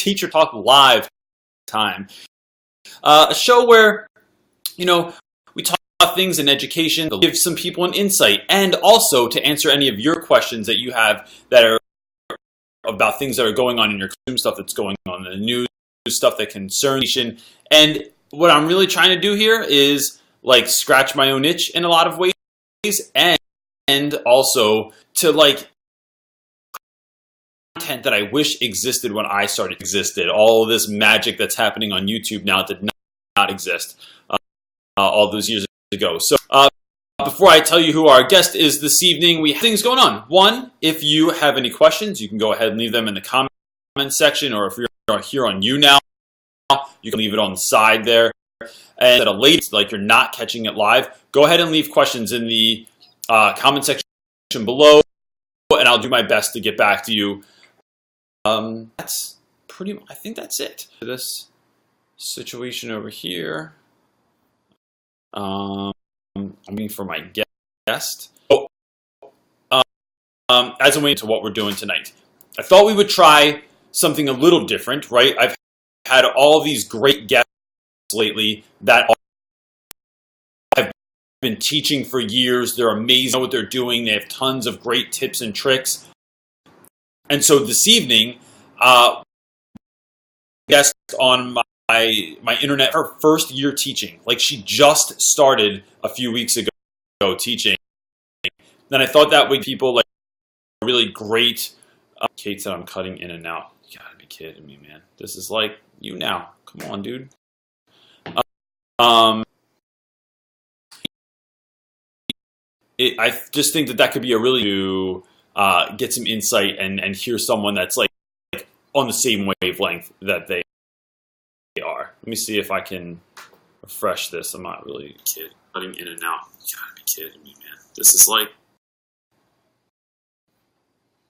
Teacher Talk Live time. A show where, we talk about things in education, to give some people an insight, and also to answer any of your questions that you have that are about things that are going on in your classroom, stuff that's going on in the news, stuff that concerns you. And what I'm really trying to do here is like scratch my own itch in a lot of ways, and also to like content that I wish existed when I started existed. All of this magic that's happening on YouTube now did not exist all those years ago. So before I tell you who our guest is this evening, we have things going on. One, if you have any questions, you can go ahead and leave them in the comment section, or if you're here on YouNow, you can leave it on the side there. And at a later, like you're not catching it live, go ahead and leave questions in the comment section below, and I'll do my best to get back to you. That's pretty much, I think that's it. This situation over here. I'm waiting for my guest. As I'm waiting to what we're doing tonight, I thought we would try something a little different, right? I've had all these great guests lately that I've been teaching for years. They're amazing, they know what they're doing. They have tons of great tips and tricks. And so this evening, guest on my internet, her first year teaching, like she just started a few weeks ago teaching. Then I thought that way people like really great. Kate said I'm cutting in and out. You gotta be kidding me, man. This is like you now. Come on, dude. I just think that could be a really to get some insight and hear someone that's like on the same wavelength that they are. Let me see if I can refresh this. I'm not really kidding. Cutting in and out. You gotta be kidding me, man. This is like,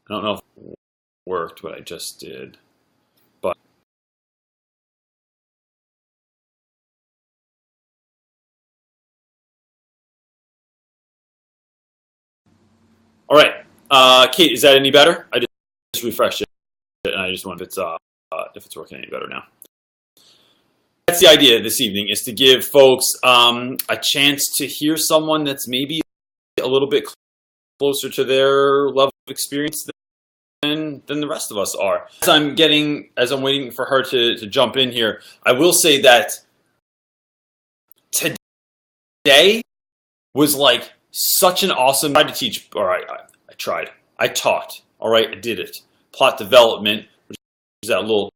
I don't know if it worked what I just did, but all right. Kate, is that any better? I just refreshed it, and I just wonder if it's working any better now. That's the idea this evening, is to give folks a chance to hear someone that's maybe a little bit closer to their level of experience than the rest of us are. As I'm waiting for her to jump in here, I will say that today was like such an awesome. I tried to teach, or I taught. All right, I did it. Plot development, which is that little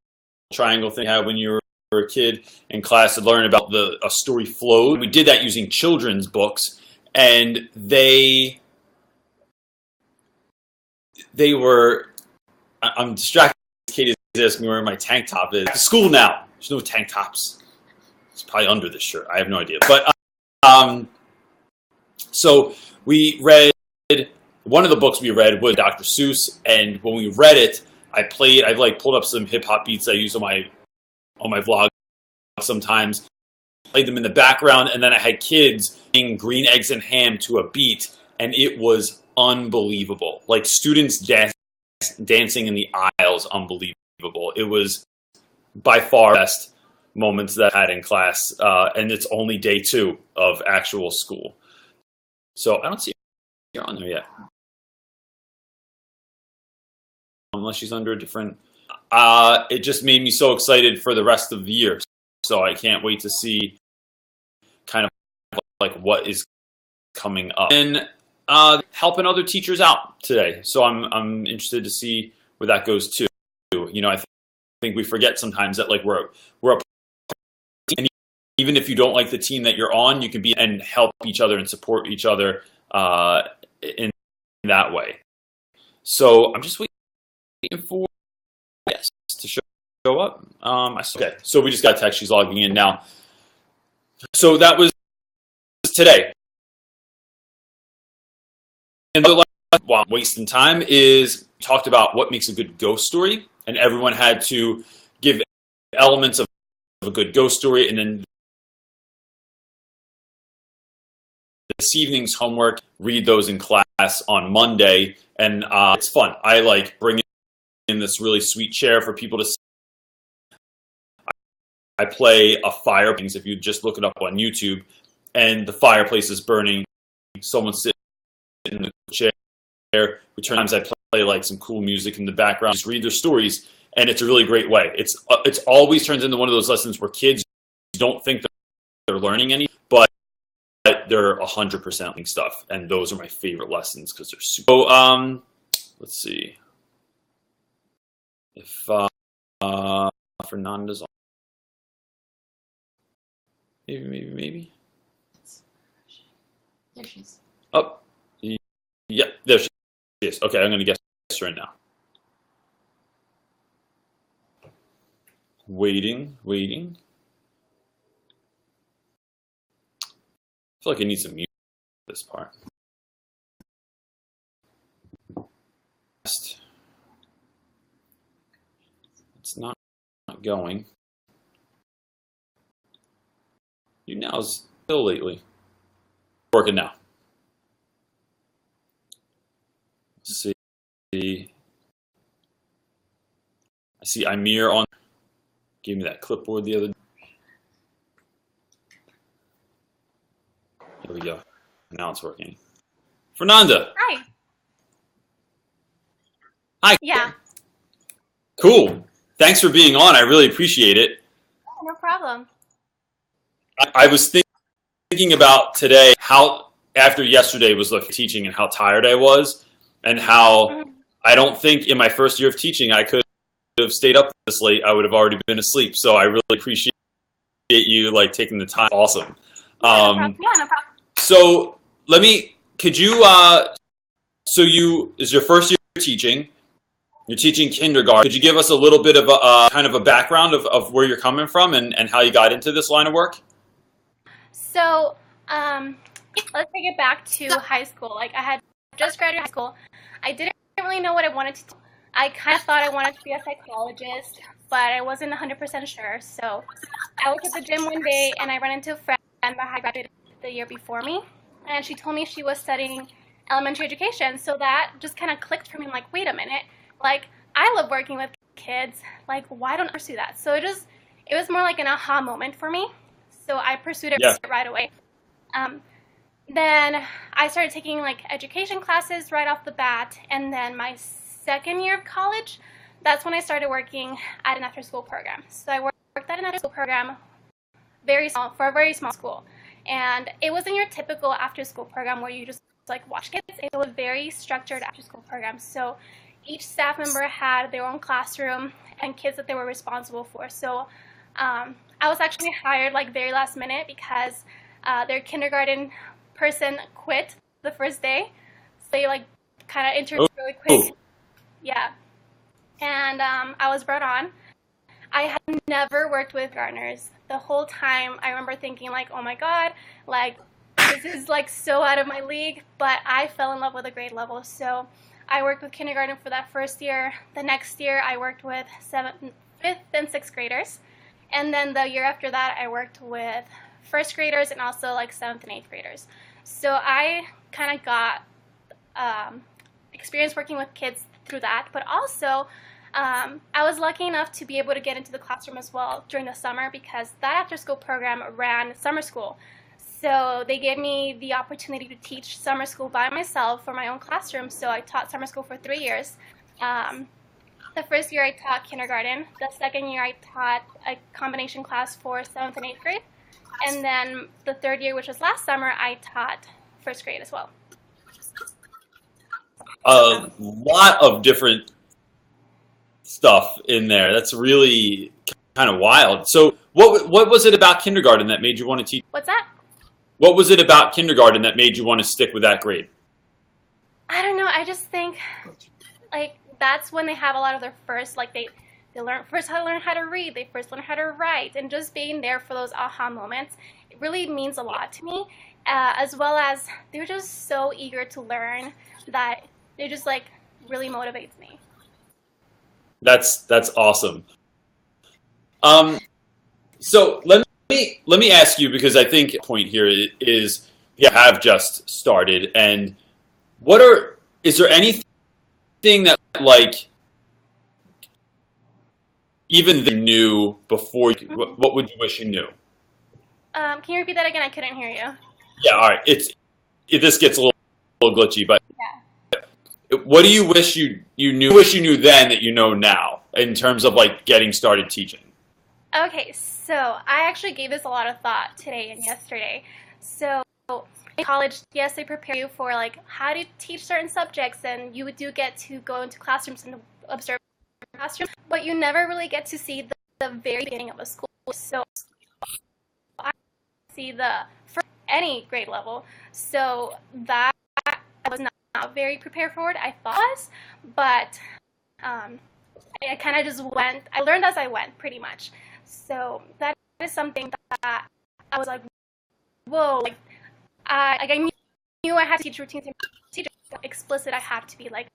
triangle thing you had when you were a kid in class to learn about a story flow. We did that using children's books, and they were. I'm distracted. Katie is asking me where my tank top is. To school now. There's no tank tops. It's probably under this shirt. I have no idea. But so we read. One of the books we read was Dr. Seuss, and when we read it, I pulled up some hip hop beats I use on my vlog sometimes, played them in the background, and then I had kids eating green eggs and ham to a beat, and it was unbelievable. Like students dancing in the aisles, unbelievable. It was by far the best moments that I had in class, and it's only day 2 of actual school. So I don't see her on there yet. Unless she's under a different. It just made me so excited for the rest of the year. So I can't wait to see kind of like what is coming up. And helping other teachers out today. So I'm interested to see where that goes too. I think we forget sometimes that like we're a team, and even if you don't like the team that you're on, you can be and help each other and support each other in that way. So I'm just waiting for yes to show up. Okay, so we just got a text. She's logging in now. So that was today. And the last while wasting time is talked about what makes a good ghost story, and everyone had to give elements of a good ghost story, and then this evening's homework, read those in class on Monday, and it's fun. I like bring in this really sweet chair for people to I play a fireplace. If you just look it up on YouTube, and the fireplace is burning, someone's sitting in the chair. Which times I play like some cool music in the background, just read their stories, and it's a really great way. It's always turns into one of those lessons where kids don't think they're learning any, but they're 100% learning stuff, and those are my favorite lessons because they're super. So let's see if Fernanda's on. Maybe. There she is. Oh, yeah, there she is. Okay, I'm gonna guess right now. Waiting. I feel like I need some music for this part. It's not going. You now still lately. Working now. Let's see. I see Amir on. Gave me that clipboard the other day. Here we go. Now it's working. Fernanda. Hi. Hi. Yeah. Cool. Thanks for being on. I really appreciate it. Oh, no problem. I was thinking about today how after yesterday was like teaching and how tired I was, and how I don't think in my first year of teaching I could have stayed up this late. I would have already been asleep. So I really appreciate you like taking the time. Awesome. No problem. So could you so you is your first year teaching. You're teaching kindergarten. Could you give us a little bit of a kind of a background of where you're coming from and how you got into this line of work? So, let's take it back to high school. Like, I had just graduated high school. I didn't really know what I wanted to do. I kind of thought I wanted to be a psychologist, but I wasn't 100% sure. So, I was at the gym one day, and I ran into a friend that had graduated the year before me, and she told me she was studying elementary education. So that just kind of clicked for me. I'm like, wait a minute. Like, I love working with kids. Like, why don't I pursue that? So it was more like an aha moment for me. So I pursued it right away. Then I started taking like education classes right off the bat. And then my second year of college, that's when I started working at an after-school program. So I worked at an after-school program, for a very small school. And it wasn't your typical after-school program where you just like watch kids. It was a very structured after-school program. So each staff member had their own classroom and kids that they were responsible for. So I was actually hired like very last minute because their kindergarten person quit the first day. So they like kind of interviewed really quick. Yeah. And I was brought on. I had never worked with gardeners. The whole time I remember thinking like, oh my God, like this is like so out of my league, but I fell in love with the grade level. So I worked with kindergarten for that first year. The next year I worked with 5th and 6th graders. And then the year after that I worked with 1st graders and also like 7th and 8th graders. So I kind of got experience working with kids through that, but also I was lucky enough to be able to get into the classroom as well during the summer because that after-school program ran summer school. So they gave me the opportunity to teach summer school by myself for my own classroom. So I taught summer school for 3 years. The first year I taught kindergarten. The second year I taught a combination class for 7th and 8th grade. And then the third year, which was last summer, I taught 1st grade as well. A lot of different stuff in there. That's really kind of wild. So what was it about kindergarten that made you want to teach? What's that? What was it about kindergarten that made you want to stick with that grade? I don't know. I just think like that's when they have a lot of their first, like they learn first how to learn how to read. They first learn how to write, and just being there for those aha moments, it really means a lot to me. As well as they're just so eager to learn that it just like really motivates me. That's awesome. So let me ask you, because I think the point here is you have just started, and is there anything that like even they knew before, what would you wish you knew? Can you repeat that again? I couldn't hear you. Yeah, all right. This gets a little glitchy, but Yeah. what do you wish you knew? Wish you knew then that you know now in terms of like getting started teaching? Okay, so I actually gave this a lot of thought today and yesterday. So in college, yes, they prepare you for like how to teach certain subjects, and you do get to go into classrooms and observe classrooms, but you never really get to see the very beginning of a school. So I see the for any grade level. So that I was not very prepared for it. I thought I was, but I kind of just went. I learned as I went, pretty much. So that is something that I was like, whoa, like I knew I had to teach routines and procedures. Explicit, I have to be like,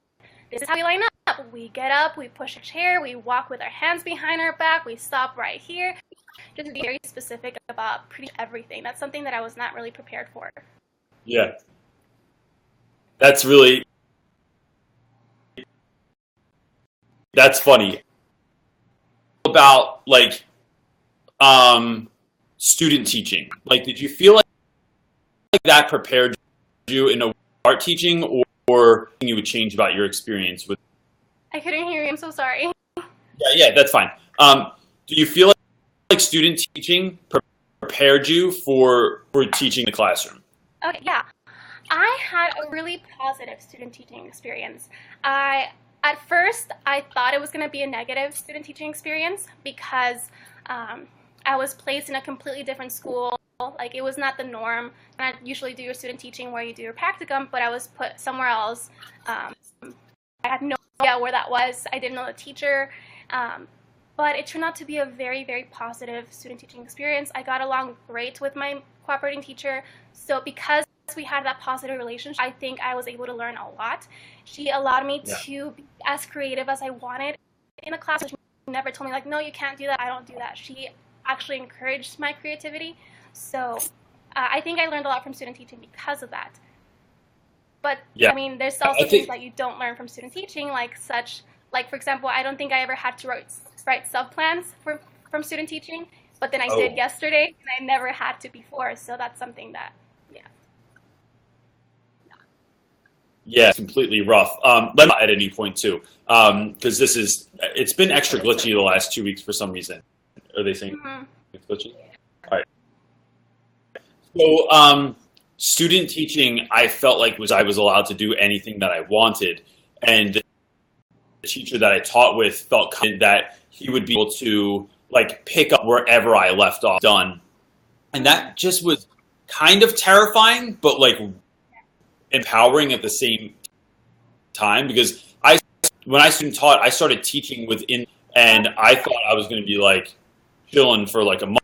this is how we line up. We get up, we push a chair, we walk with our hands behind our back, we stop right here. Just be very specific about pretty much everything. That's something that I was not really prepared for. Yeah, that's really that's funny. About like student teaching. Like, did you feel like that prepared you in a art teaching, or you would change about your experience with? I couldn't hear you. I'm so sorry. Yeah, that's fine. Do you feel like student teaching prepared you for teaching the classroom? Okay, yeah. I had a really positive student teaching experience. At first, I thought it was going to be a negative student teaching experience because I was placed in a completely different school. Like, it was not the norm. And I usually do your student teaching where you do your practicum, but I was put somewhere else. I had no idea where that was. I didn't know the teacher. But it turned out to be a very, very positive student teaching experience. I got along great with my cooperating teacher. So because we had that positive relationship, I think I was able to learn a lot. She allowed me to be as creative as I wanted in a class. She never told me like, no, you can't do that, I don't do that. She actually encouraged my creativity. So I think I learned a lot from student teaching because of that. But I mean, there's also things that you don't learn from student teaching, like for example, I don't think I ever had to write sub-plans from student teaching, but then I did yesterday, and I never had to before. So that's something that, yeah, it's completely rough. Let me at any point too, because it's been extra glitchy the last 2 weeks for some reason. Are they saying it's glitchy? All right. So, student teaching, I felt like I was allowed to do anything that I wanted, and the teacher that I taught with felt confident that he would be able to like pick up wherever I left off done, and that just was kind of terrifying, but like empowering at the same time, because when I student taught, I started teaching within, and I thought I was going to be like chilling for like a month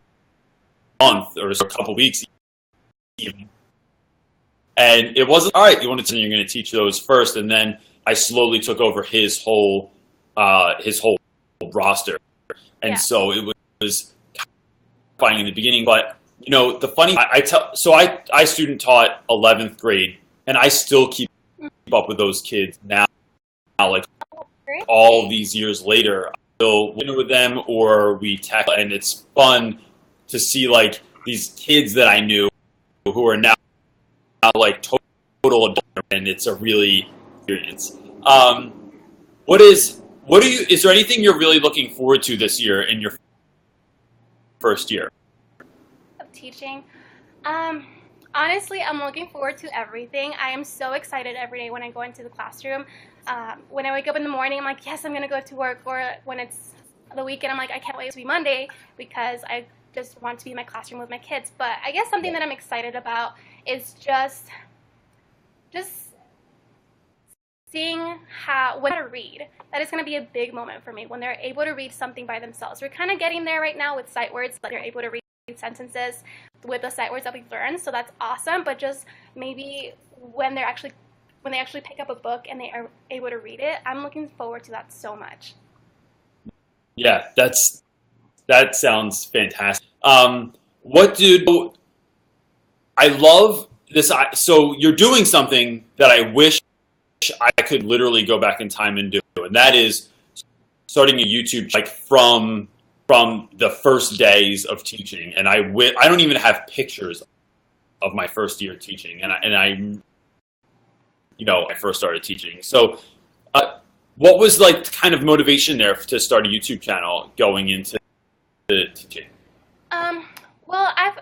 or a couple weeks even. And it wasn't, all right, you're going to teach those first, and then I slowly took over his whole roster, and so it was finding in the beginning. But you know, the funny, I student taught 11th grade. And I still keep up with those kids now, like all these years later. I still dinner with them, or we text, and it's fun to see like these kids that I knew who are now like total adults, and it's a really experience. Is there anything you're really looking forward to this year in your first year of teaching? Honestly, I'm looking forward to everything. I am so excited every day when I go into the classroom. When I wake up in the morning, I'm like, yes, I'm going to go to work. Or when it's the weekend, I'm like, I can't wait to be Monday because I just want to be in my classroom with my kids. But I guess something that I'm excited about is just seeing when to read. That is going to be a big moment for me when they're able to read something by themselves. We're kind of getting there right now with sight words, but they're able to read sentences with the sight words that we've learned, so that's awesome. But just maybe when they actually pick up a book and they are able to read it, I'm looking forward to that so much. Yeah, that sounds fantastic. I love this. So you're doing something that I wish I could literally go back in time and do, and that is starting a YouTube like from the first days of teaching, and I don't even have pictures of my first year teaching, and I I first started teaching. So, what was like kind of motivation there to start a YouTube channel going into teaching? Well, I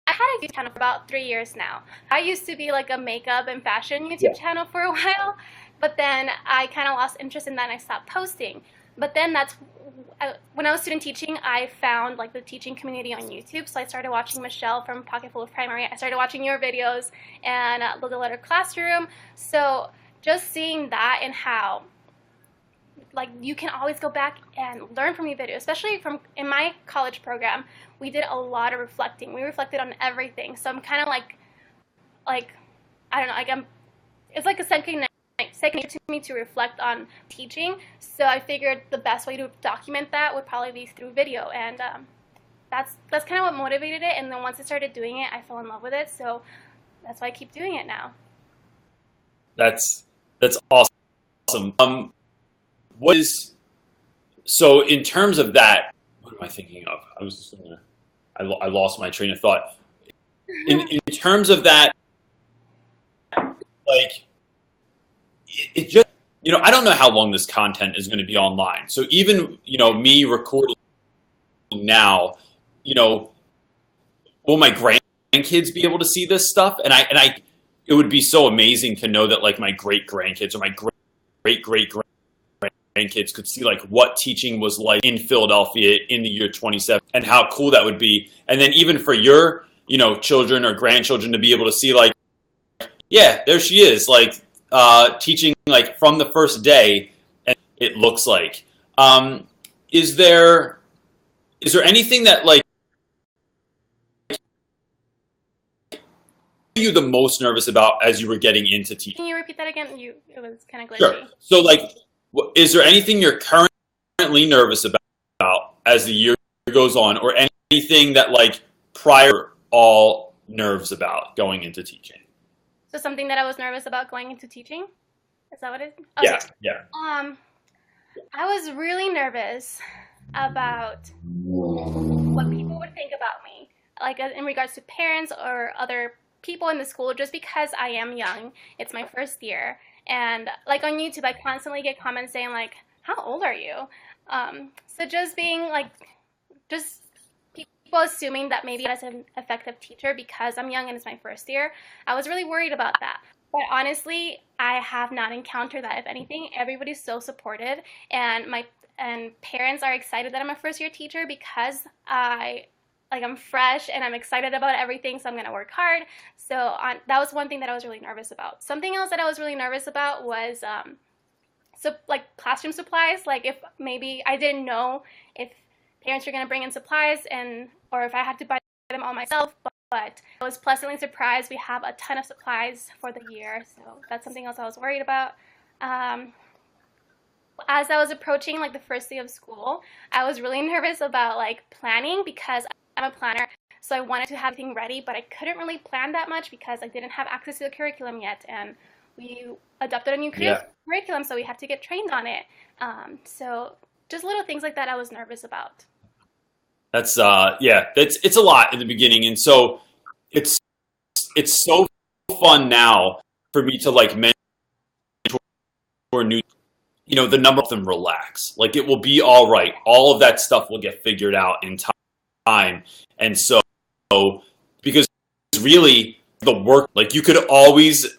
had a YouTube channel for about 3 years now. I used to be like a makeup and fashion YouTube channel for a while, but then I kind of lost interest in that and I stopped posting. But then when I was student teaching, I found like the teaching community on YouTube. So I started watching Michelle from Pocketful of Primary. I started watching your videos and Little Letter Classroom. So just seeing that and how like you can always go back and learn from your video, especially in my college program, we did a lot of reflecting. We reflected on everything. So I'm kind of like I don't know, it's like a second nature to me to reflect on teaching. So I figured the best way to document that would probably be through video, and that's kind of what motivated it. And then once I started doing it, I fell in love with it. So that's why I keep doing it now. That's awesome. So in terms of that, what am I thinking of? I lost my train of thought. In terms of that, like, it just, I don't know how long this content is going to be online. So even, me recording now, will my grandkids be able to see this stuff? And it would be so amazing to know that like my great grandkids or my great grandkids could see like what teaching was like in Philadelphia in the year 27 and how cool that would be. And then even for your, children or grandchildren to be able to see like, yeah, there she is, like teaching like from the first day, and it looks like. Is there anything that like you the most nervous about as you were getting into teaching? Can you repeat that again? It was kind of glitchy. Sure. So like, is there anything you're currently nervous about as the year goes on, or anything that like prior all nerves about going into teaching? So something that I was nervous about going into teaching? Is that what it is? Okay. Yeah. I was really nervous about what people would think about me, like in regards to parents or other people in the school, just because I am young. It's my first year. And like on YouTube, I constantly get comments saying like, how old are you? So just being like, just people assuming that maybe I was an effective teacher because I'm young and it's my first year. I was really worried about that. But honestly, I have not encountered that. If anything, everybody's so supportive, and parents are excited that I'm a first year teacher because I'm fresh and I'm excited about everything, so I'm going to work hard. So that was one thing that I was really nervous about. Something else that I was really nervous about was like classroom supplies. Like if maybe I didn't know if parents were going to bring in supplies or if I had to buy them all myself. But I was pleasantly surprised. We have a ton of supplies for the year, so that's something else I was worried about. As I was approaching like the first day of school, I was really nervous about like planning because I'm a planner, so I wanted to have everything ready, but I couldn't really plan that much because I didn't have access to the curriculum yet, and we adopted a new curriculum, so we have to get trained on it. So just little things like that I was nervous about. That's it's a lot in the beginning, and so it's so fun now for me to like mentor new, the number of them relax. Like it will be all right. All of that stuff will get figured out in time, and so because really the work, like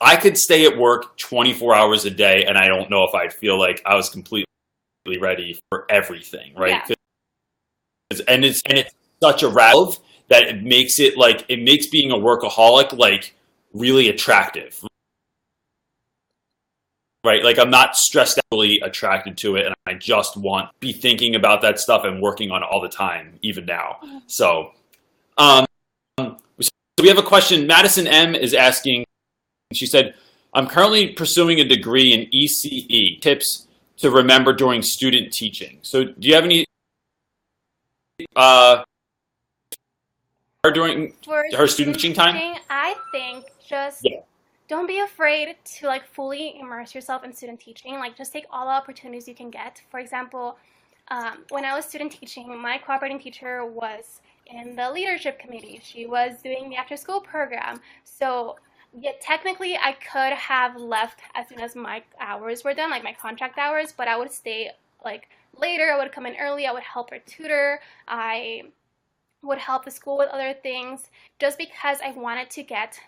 I could stay at work 24 hours a day, and I don't know if I'd feel like I was completely ready for everything, right? Yeah. And it's such a rattle that it makes being a workaholic like really attractive, right? Like I'm not stressed out, really attracted to it, and I just want to be thinking about that stuff and working on it all the time, even now. So we have a question. Madison M is asking. She said, "I'm currently pursuing a degree in ECE. Tips to remember during student teaching." So do you have any during her student teaching time? I think just don't be afraid to like fully immerse yourself in student teaching. Like just take all the opportunities you can get. For example, when I was student teaching, my cooperating teacher was in the leadership committee. She was doing the after school program. So yeah, technically I could have left as soon as my hours were done, like my contract hours, but I would stay like later. I would come in early. I would help her tutor. I would help the school with other things just because I wanted to get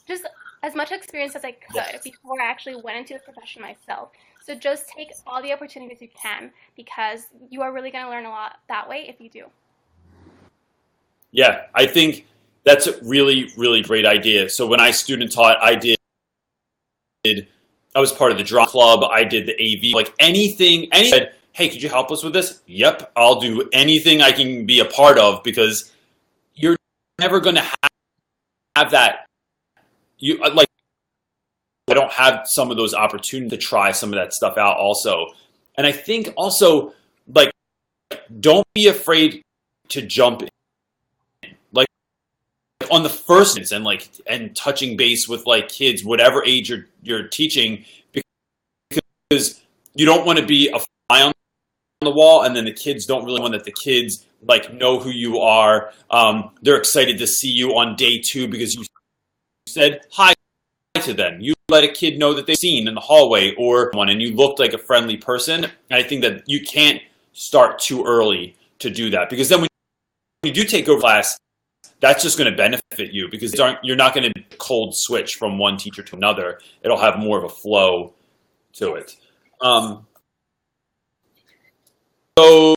just as much experience as I could before I actually went into the profession myself. So just take all the opportunities you can because you are really going to learn a lot that way if you do. Yeah, I think that's a really, really great idea. So when I student taught, I was part of the drama club. I did the AV, like anything, hey, could you help us with this? Yep, I'll do anything I can be a part of because you're never going to have that. You like, I don't have some of those opportunities to try some of that stuff out also. And I think also, like, don't be afraid to jump in. Like, on the first instance and touching base with like kids, whatever age you're teaching, because you don't want to be a fly on the wall and then the kids don't really want that the kids like know who you are. They're excited to see you on day 2 because you said hi to them. You let a kid know that they've seen in the hallway or one and you looked like a friendly person. And I think that you can't start too early to do that because then when you do take over class, that's just going to benefit you because you're not going to cold switch from one teacher to another. It'll have more of a flow to it. So,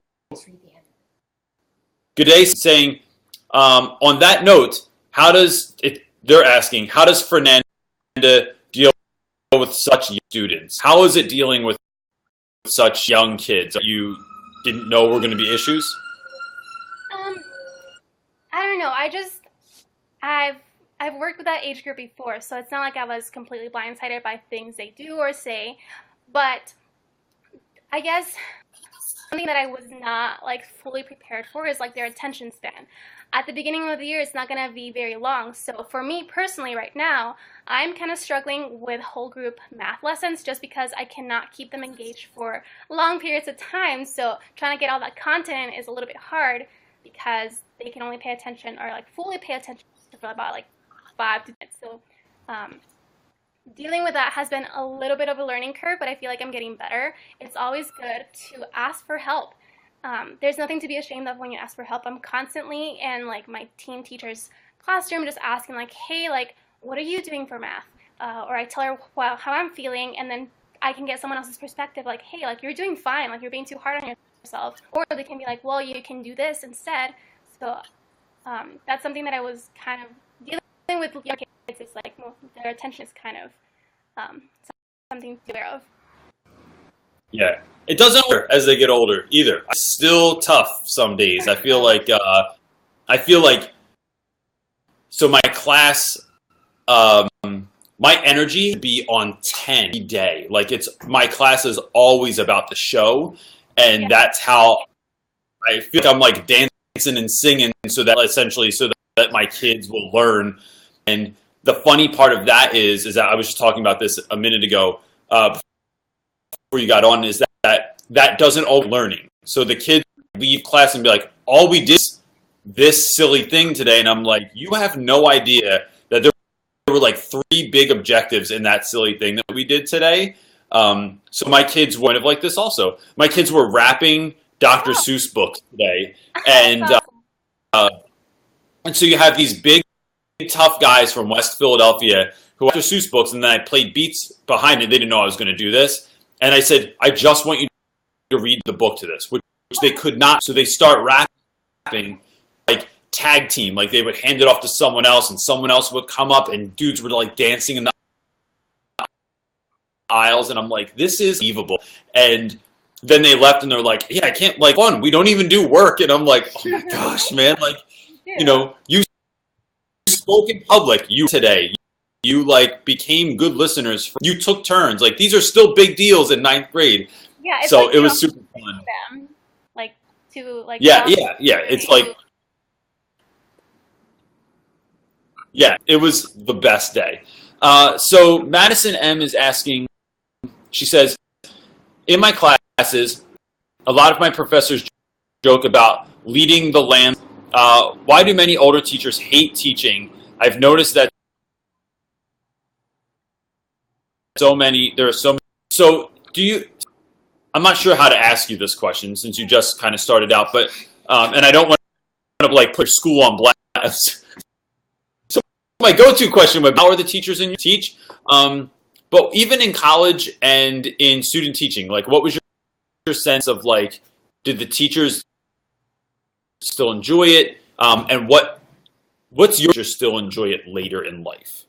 good day saying, on that note, they're asking, how does Fernanda deal with such young students? How is it dealing with such young kids? You didn't know were going to be issues? I don't know. I've worked with that age group before, so it's not like I was completely blindsided by things they do or say. But I guess something that I was not like fully prepared for is like their attention span. At the beginning of the year, it's not going to be very long. So for me personally right now, I'm kind of struggling with whole group math lessons just because I cannot keep them engaged for long periods of time. So trying to get all that content is a little bit hard because they can only pay attention or like fully pay attention for about like 5 to 10 minutes. So dealing with that has been a little bit of a learning curve, but I feel like I'm getting better. It's always good to ask for help. There's nothing to be ashamed of when you ask for help. I'm constantly in like my teen teacher's classroom just asking like, hey, like, what are you doing for math? Or I tell her how I'm feeling, and then I can get someone else's perspective like, hey, like, you're doing fine, like, you're being too hard on yourself. Or they can be like, well, you can do this instead. So that's something that I was kind of dealing with young kids. It's like their attention is kind of something to be aware of. Yeah, it doesn't work as they get older either. It's still tough some days. I feel like so my class, my energy would be on 10 every day. Like my class is always about the show, and that's how I feel like I'm like dancing and singing so that my kids will learn. And the funny part of that is that I was just talking about this a minute ago before you got on, is that doesn't all learning. So the kids leave class and be like, all we did is this silly thing today. And I'm like, you have no idea that there were like 3 big objectives in that silly thing that we did today. So my kids were kind of like this also. My kids were wrapping Dr. Seuss books today. And so you have these big, tough guys from West Philadelphia who have Dr. Seuss books, and then I played beats behind it. They didn't know I was going to do this. And I said, I just want you to read the book to this, which they could not. So they start rapping like tag team, like they would hand it off to someone else and someone else would come up and dudes were like dancing in the aisles. And I'm like, this is unbelievable. And then they left and they're like, yeah, I can't, like, fun. We don't even do work. And I'm like, oh my gosh, man. Like, you know, you spoke in public, you like became good listeners. You took turns. Like, these are still big deals in 9th grade. Yeah. So like it was super fun. Them, like to like. Yeah. It's like, yeah, it was the best day. So Madison M is asking, she says, in my classes, a lot of my professors joke about leading the land. Why do many older teachers hate teaching? I've noticed that there are so many. So do you, I'm not sure how to ask you this question since you just kind of started out, but, and I don't want to like put school on blast. So my go-to question would be, how are the teachers in your teach? But even in college and in student teaching, like what was your sense of like, did the teachers still enjoy it? And what's your still enjoy it later in life?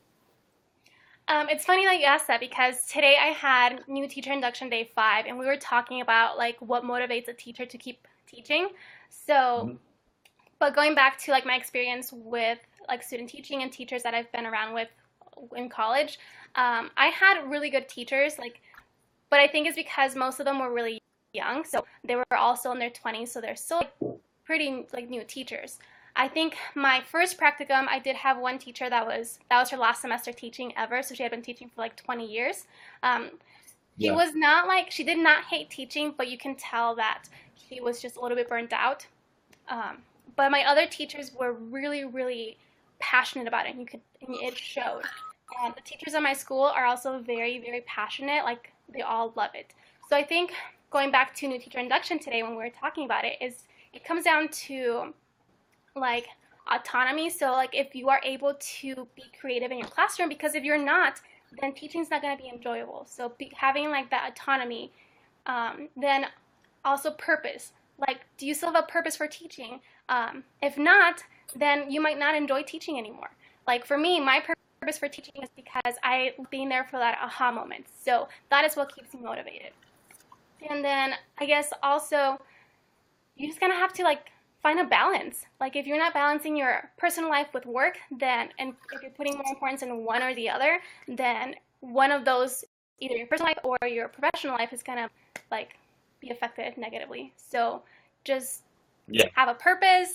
It's funny that you asked that because today I had new teacher induction day 5, and we were talking about like what motivates a teacher to keep teaching. So, but going back to like my experience with like student teaching and teachers that I've been around with in college, I had really good teachers, like, but I think it's because most of them were really young, so they were all still in their 20s, so they're still like, pretty like new teachers. I think my first practicum, I did have one teacher that was her last semester teaching ever, so she had been teaching for like 20 years. He was not like, she did not hate teaching, but you can tell that he was just a little bit burnt out. But my other teachers were really, really passionate about it, and it showed. And the teachers at my school are also very, very passionate, like they all love it. So I think going back to new teacher induction today when we were talking about it, is it comes down to like autonomy. So like if you are able to be creative in your classroom, because if you're not, then teaching is not going to be enjoyable. So having like that autonomy, then also purpose. Like, do you still have a purpose for teaching? If not, then you might not enjoy teaching anymore. Like for me, my purpose for teaching is because I being there for that aha moment. So that is what keeps me motivated. And then I guess also you just kind of have to like find a balance. Like if you're not balancing your personal life with work, then, and if you're putting more importance in one or the other, then one of those, either your personal life or your professional life, is gonna like be affected negatively. So just have a purpose,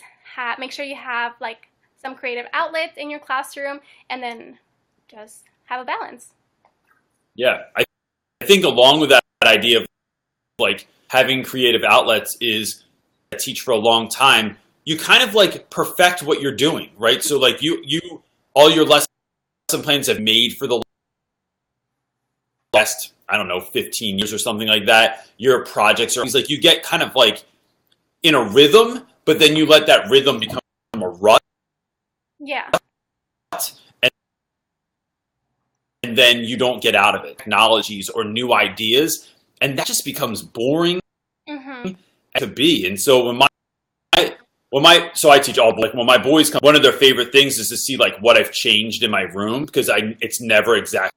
make sure you have like some creative outlet in your classroom, and then just have a balance. Yeah, I think along with that idea of like having creative outlets is teach for a long time, you kind of like perfect what you're doing, right? So like you all your lesson plans have made for the last, I don't know, 15 years or something like that. Your projects are like, you get kind of like in a rhythm, but then you let that rhythm become a rut. Yeah. And then you don't get out of it. Technologies or new ideas, and that just becomes boring to be. And so so I teach all, like when my boys come, one of their favorite things is to see like what I've changed in my room, because it's never exactly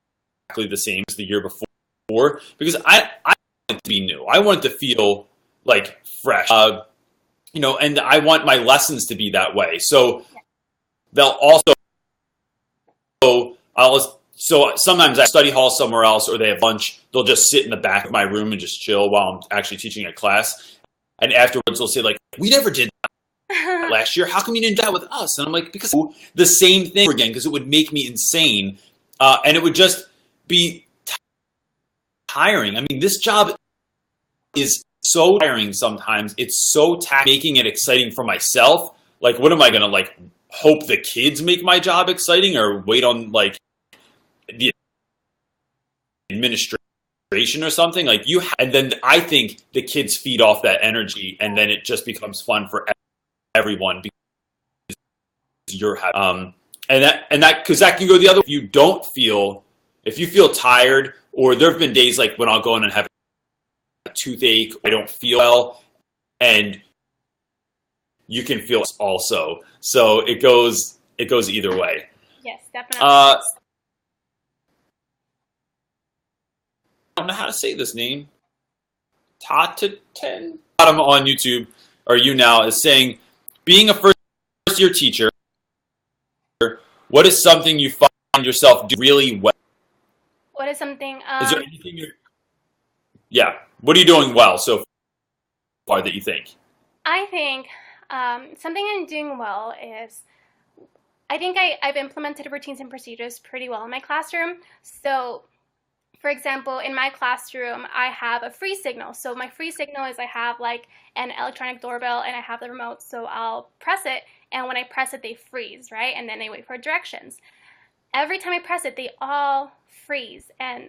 the same as the year before, because I want it to be new. I want it to feel like fresh, you know, and I want my lessons to be that way. So they'll also, so sometimes I study hall somewhere else, or they have lunch. They'll just sit in the back of my room and just chill while I'm actually teaching a class. And afterwards, they'll say like, "We never did that last year. How come you didn't do that with us?" And I'm like, because the same thing again, because it would make me insane, and it would just be tiring. I mean, this job is so tiring sometimes. It's so making it exciting for myself. Like, what am I gonna like hope the kids make my job exciting, or wait on like the administration or something? Like and then I think the kids feed off that energy, and then it just becomes fun for everyone because you're happy. And that because that can go the other way. If you feel tired, or there have been days like when I'll go in and have a toothache, I don't feel well, and you can feel also. So it goes either way. Yes, definitely. I don't know how to say this name. Tataten bottom on YouTube, or you now, is saying, being a first-year teacher, what is something you find yourself doing really well? What is something? Is there anything what are you doing well so far that you think? I think something I'm doing well is I think I've implemented routines and procedures pretty well in my classroom. So, for example, in my classroom, I have a free signal. So my free signal is I have like an electronic doorbell and I have the remote. So I'll press it, and when I press it, they freeze, right? And then they wait for directions. Every time I press it, they all freeze and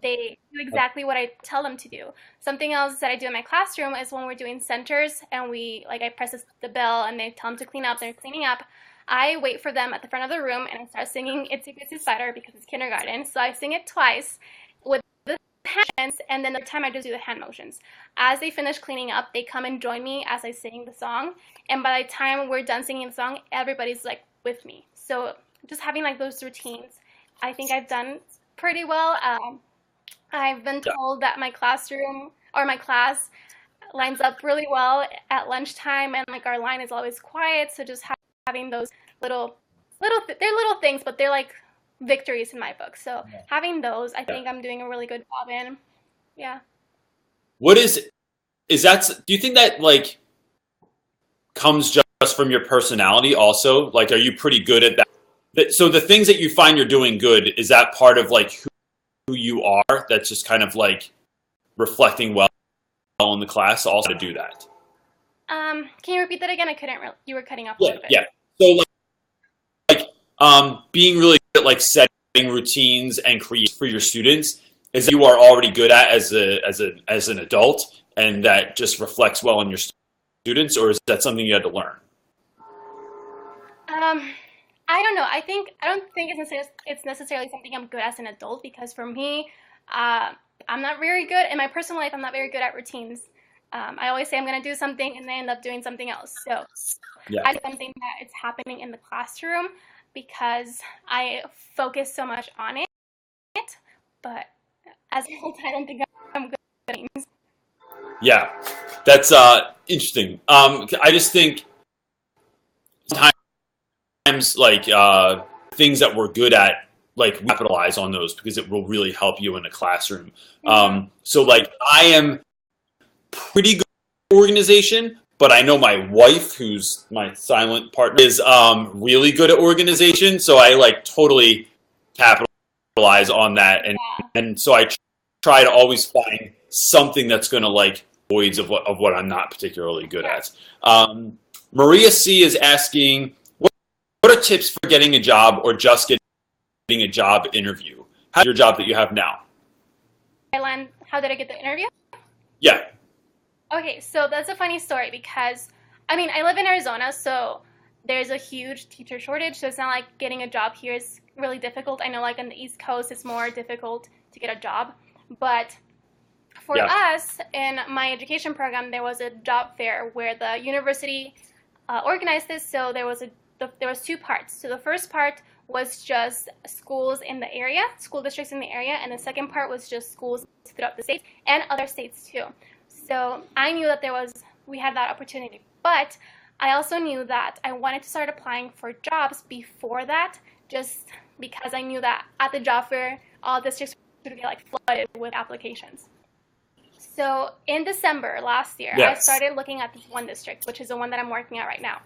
they do exactly what I tell them to do. Something else that I do in my classroom is when we're doing centers and I press the bell and they tell them to clean up, they're cleaning up. I wait for them at the front of the room and I start singing Itsy Bitsy Spider because it's kindergarten. So I sing it twice with the hands, and then the time I just do the hand motions. As they finish cleaning up, they come and join me as I sing the song. And by the time we're done singing the song, everybody's like with me. So just having like those routines, I think I've done pretty well. I've been told that my classroom or my class lines up really well at lunchtime, and like our line is always quiet. So just having those they're little things, but they're like victories in my book. So having those, I think I'm doing a really good job in. Yeah. What is that? Do you think that like comes just from your personality also? Like, are you pretty good at that? So the things that you find you're doing good, is that part of like who you are? That's just kind of like reflecting well in the class also to do that. Can you repeat that again? I couldn't really, you were cutting off a little bit. Yeah. So being really good at like setting routines and creating for your students is that you are already good at as an adult, and that just reflects well on your students, or is that something you had to learn? I don't know. I don't think it's necessarily something I'm good as an adult, because for me, I'm not very good in my personal life. I'm not very good at routines. I always say I'm going to do something and then end up doing something else. So I something that it's happening in the classroom because I focus so much on it. But as a whole, I don't think I'm good at things. Yeah, that's interesting. I just think sometimes like things that we're good at, like we capitalize on those because it will really help you in a classroom. So like I am pretty good at organization, but I know my wife, who's my silent partner, is really good at organization. So I like totally capitalize on that, and so I try to always find something that's going to like voids of what I'm not particularly good at. Maria C is asking, what are tips for getting a job or just getting a job interview? How's your job that you have now? How did I get the interview? Yeah. Okay, so that's a funny story because, I mean, I live in Arizona, so there's a huge teacher shortage, so it's not like getting a job here is really difficult. I know like on the East Coast it's more difficult to get a job, but for us in my education program, there was a job fair where the university organized this. So there was two parts. So the first part was just schools in the area, school districts in the area, and the second part was just schools throughout the states and other states too. So I knew that we had that opportunity, but I also knew that I wanted to start applying for jobs before that, just because I knew that at the job fair, all districts would get like flooded with applications. So in December last year, I started looking at this one district, which is the one that I'm working at right now.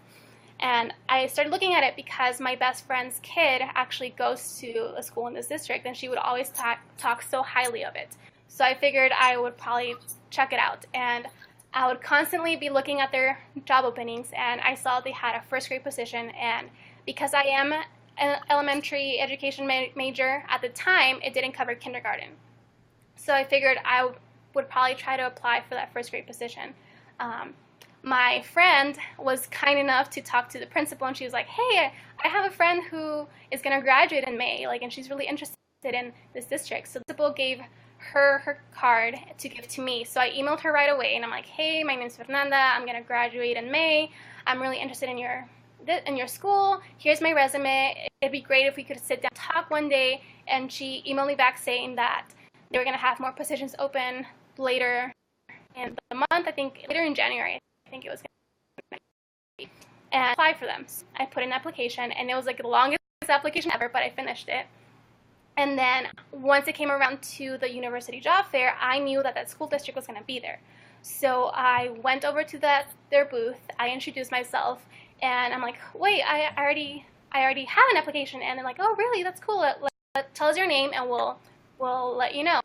And I started looking at it because my best friend's kid actually goes to a school in this district, and she would always talk so highly of it. So I figured I would probably check it out. And I would constantly be looking at their job openings, and I saw they had a first grade position. And because I am an elementary education major at the time, it didn't cover kindergarten. So I figured I would probably try to apply for that first grade position. My friend was kind enough to talk to the principal, and she was like, hey, I have a friend who is going to graduate in May, and she's really interested in this district. So the principal gave her card to give to me. So I emailed her right away, and I'm like, hey, my name's Fernanda. I'm going to graduate in May. I'm really interested in your school. Here's my resume. It'd be great if we could sit down and talk one day. And she emailed me back saying that they were going to have more positions open later in the month, I think later in January, I think it was going to be, and I applied for them. So I put in an application, and it was like the longest application ever, but I finished it. And then once it came around to the university job fair, I knew that school district was going to be there. So I went over to their booth, I introduced myself, and I'm like, wait, I already I already have an application. And they're like, oh, really? That's cool. Tell us your name and we'll let you know.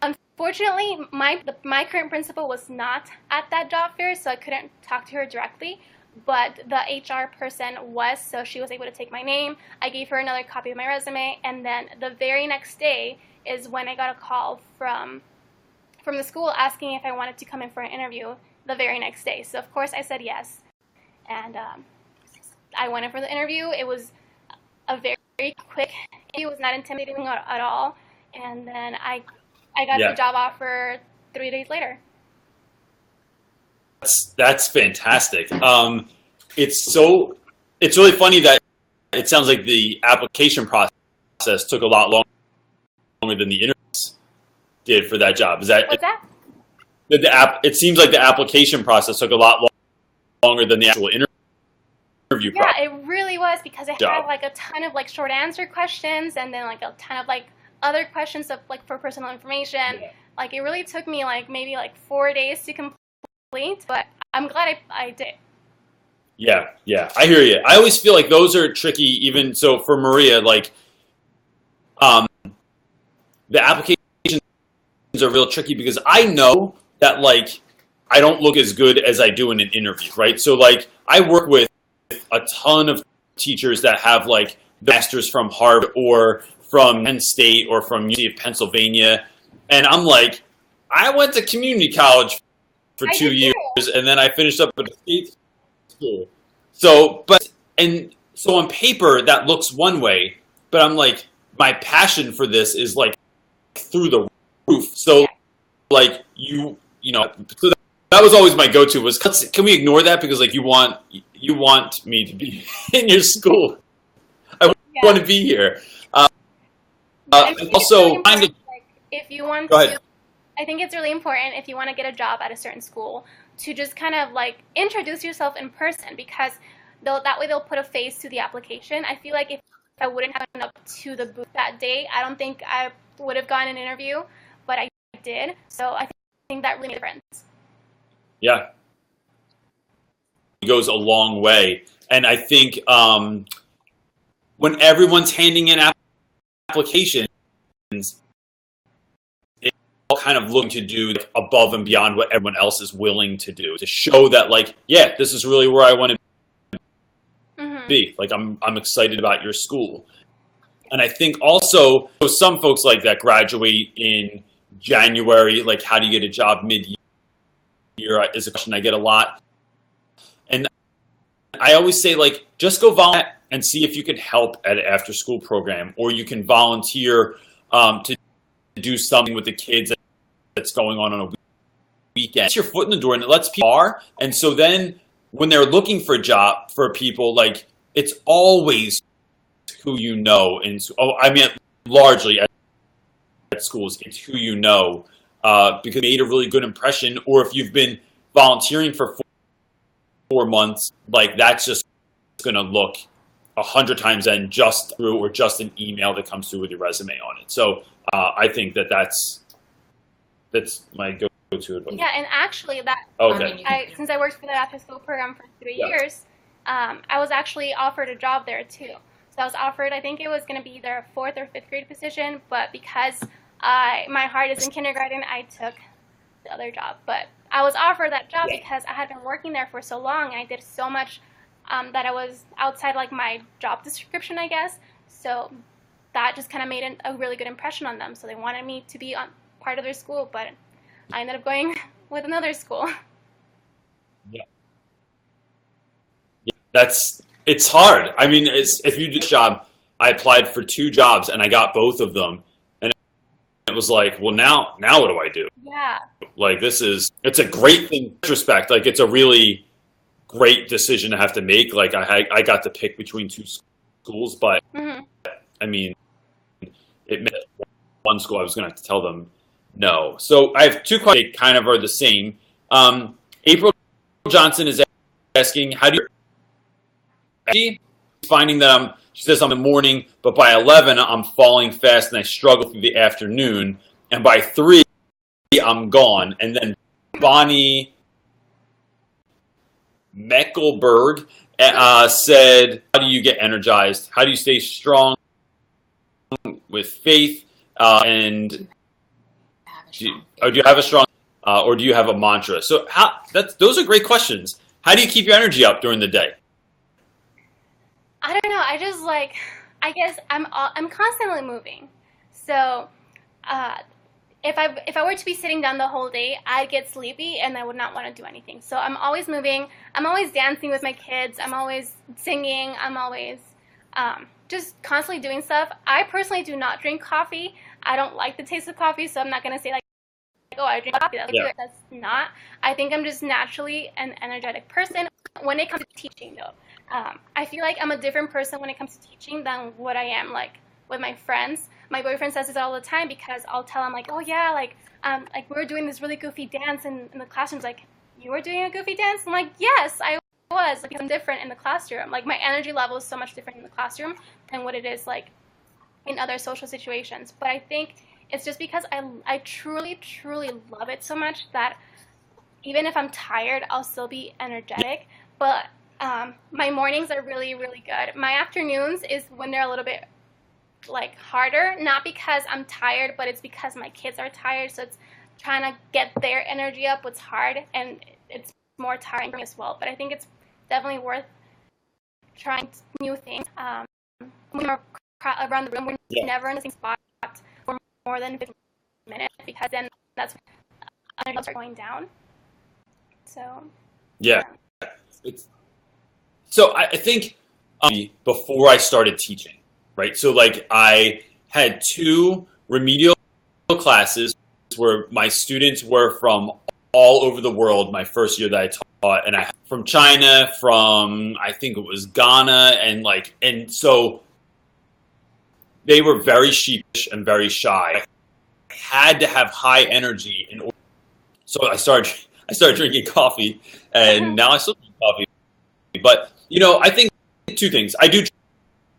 Unfortunately, my current principal was not at that job fair, so I couldn't talk to her directly. But the HR person was, so she was able to take my name. I gave her another copy of my resume, and then the very next day is when I got a call from the school asking if I wanted to come in for an interview the very next day. So of course I said yes, and I went in for the interview. It was a very, very quick interview. It was not intimidating at all, and then I got the job offer 3 days later. That's fantastic. It's really funny that it sounds like the application process took a lot longer than the interviews did for that job. Is that what's that? It seems like the application process took a lot longer than the actual interview process. Yeah, it really was, because it had like a ton of like short answer questions and then like a ton of like other questions of like for personal information. Yeah. Like it really took me like maybe like 4 days to complete, but I'm glad I did. Yeah, I hear you. I always feel like those are tricky, even so for Maria, like the applications are real tricky because I know that like I don't look as good as I do in an interview, right? So like I work with a ton of teachers that have like masters from Harvard or from Penn State or from University of Pennsylvania, and I'm like, I went to community college for 2 years, and then I finished up at a state school. So on paper that looks one way, but I'm like, my passion for this is like through the roof. So like you know, so that was always my go-to was, can we ignore that because like you want me to be in your school? I want to be here. Also, like, if you want to. I think it's really important if you want to get a job at a certain school to just kind of like introduce yourself in person, because that way they'll put a face to the application. I feel like if I wouldn't have gone up to the booth that day, I don't think I would have gotten an interview, but I did. So I think that really made a difference. Yeah. It goes a long way. And I think when everyone's handing in applications, kind of looking to do above and beyond what everyone else is willing to do to show that like, yeah, this is really where I want to be. Like I'm excited about your school. And I think also some folks like that graduate in January, like how do you get a job mid-year is a question I get a lot. And I always say like, just go volunteer and see if you can help at an after school program, or you can volunteer to do something with the kids that's going on a weekend. It's your foot in the door and it lets people are. And so then when they're looking for a job for people, like it's always who you know. And I mean, largely at schools, it's who you know because you made a really good impression. Or if you've been volunteering for 4 months, like that's just going to look 100 times then just through or just an email that comes through with your resume on it. So I think that's my go-to advice. Yeah, and actually that since I worked for the after school program for 3 years, I was actually offered a job there too. So I was offered, I think it was going to be either a 4th or 5th grade position, but because my heart is in kindergarten, I took the other job. But I was offered that job because I had been working there for so long and I did so much that I was outside like my job description, I guess. So that just kind of made a really good impression on them. So they wanted me to be on part of their school, but I ended up going with another school. Yeah. It's hard. I mean, if you do this job, I applied for 2 jobs and I got both of them. And it was like, well, now what do I do? Yeah. Like it's a great thing in retrospect. Like it's a really great decision to have to make. Like I got to pick between 2 schools, but I mean, it meant one school I was going to have to tell them no. So I have 2 questions that kind of are the same. April Johnson is asking, how do you finding that she says I'm in the morning, but by 11 I'm falling fast and I struggle through the afternoon, and by 3 I'm gone. And then Bonnie Meckelberg said, how do you get energized? How do you stay strong with faith? And do you have a strong, or do you have a mantra? So those are great questions. How do you keep your energy up during the day? I don't know. I guess I'm constantly moving. So if I were to be sitting down the whole day, I'd get sleepy and I would not want to do anything. So I'm always moving. I'm always dancing with my kids. I'm always singing. I'm always just constantly doing stuff. I personally do not drink coffee. I don't like the taste of coffee, so I'm not going to say like, oh, I drink coffee. That's not. I think I'm just naturally an energetic person. When it comes to teaching, though, I feel like I'm a different person when it comes to teaching than what I am like with my friends. My boyfriend says this all the time because I'll tell him like, oh yeah, like we were doing this really goofy dance in the classroom. He's like, you were doing a goofy dance? I'm like, yes, I was. Like, I'm different in the classroom. Like my energy level is so much different in the classroom than what it is like in other social situations. But I think it's just because I truly, truly love it so much that even if I'm tired, I'll still be energetic. But my mornings are really, really good. My afternoons is when they're a little bit like harder, not because I'm tired, but it's because my kids are tired. So it's trying to get their energy up. What's hard, and it's more tiring as well. But I think it's definitely worth trying new things. When we're around the room, we're never in the same spot for more than 15 minutes because then that's when energy levels are going down. So yeah. So I think before I started teaching, right? So like I had 2 remedial classes where my students were from all over the world my first year that I taught, and I from China, from I think it was Ghana, and so they were very sheepish and very shy. I had to have high energy in order. So I started drinking coffee, and now I still drink coffee. But I think 2 things. I do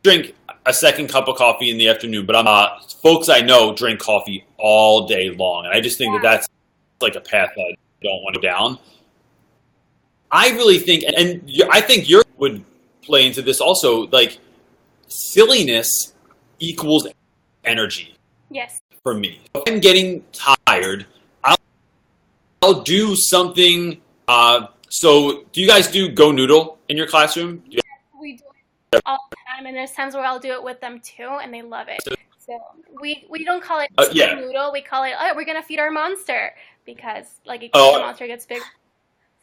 drink a second cup of coffee in the afternoon, but folks I know drink coffee all day long, and I just think that that's like a path that I don't want to go down. I really think, and I think your would play into this also. Like silliness equals energy. yes. For me, if I'm getting tired, I'll do something. So, do you guys do Go Noodle in your classroom? Yes, we do it all the time, and there's times where I'll do it with them too, and they love it. So we don't call it noodle. We call it, oh, we're gonna feed our monster because like the monster gets big.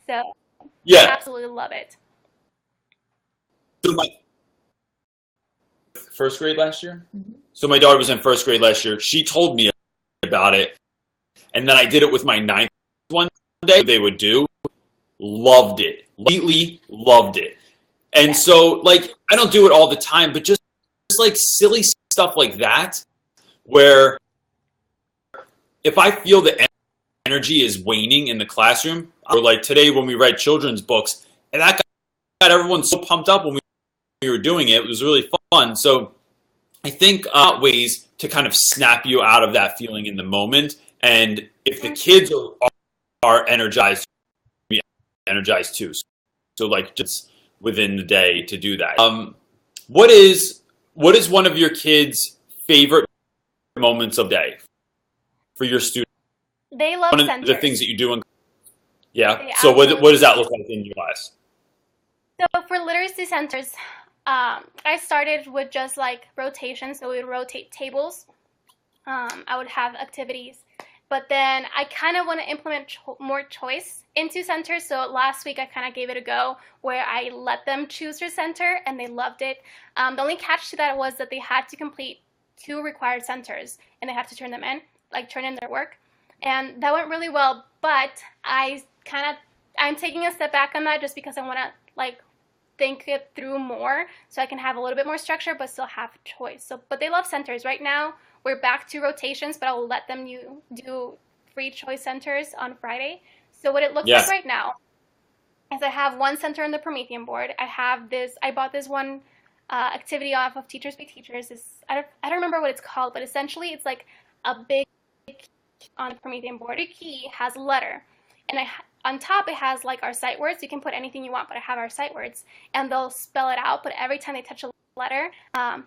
So I absolutely love it. So my first grade last year. So my daughter was in first grade last year. She told me about it, and then I did it with my 9th one day. They would do. Loved it. Completely loved it. And so, like, I don't do it all the time, but just like silly stuff like that, where if I feel the energy is waning in the classroom, or like today when we read children's books, and that got everyone so pumped up when we were doing it. It was really fun. So I think ways to kind of snap you out of that feeling in the moment. And if the kids are energized, energized too. So like just within the day to do that. What is one of your kids' favorite moments of day for your students? They love one of centers. the things that you do in So what does that look like in your class? So for literacy centers, I started with just like rotation. So we would rotate tables. I would have activities. But then I kind of want to implement more choice into centers. So last week I kind of gave it a go where I let them choose their center and they loved it. The only catch to that was that they had to complete 2 required centers and they had to turn them in, like turn in their work. And that went really well, but I'm taking a step back on that just because I want to like think it through more so I can have a little bit more structure but still have choice. So, but they love centers. Right now we're back to rotations, but I will let them do free choice centers on Friday. So what it looks like right now is I have 1 center on the Promethean board. I bought this one activity off of Teachers Be Teachers. I don't remember what it's called, but essentially it's like a big key on the Promethean board. A key has a letter, and on top it has like our sight words. You can put anything you want, but I have our sight words, and they'll spell it out. But every time they touch a letter, a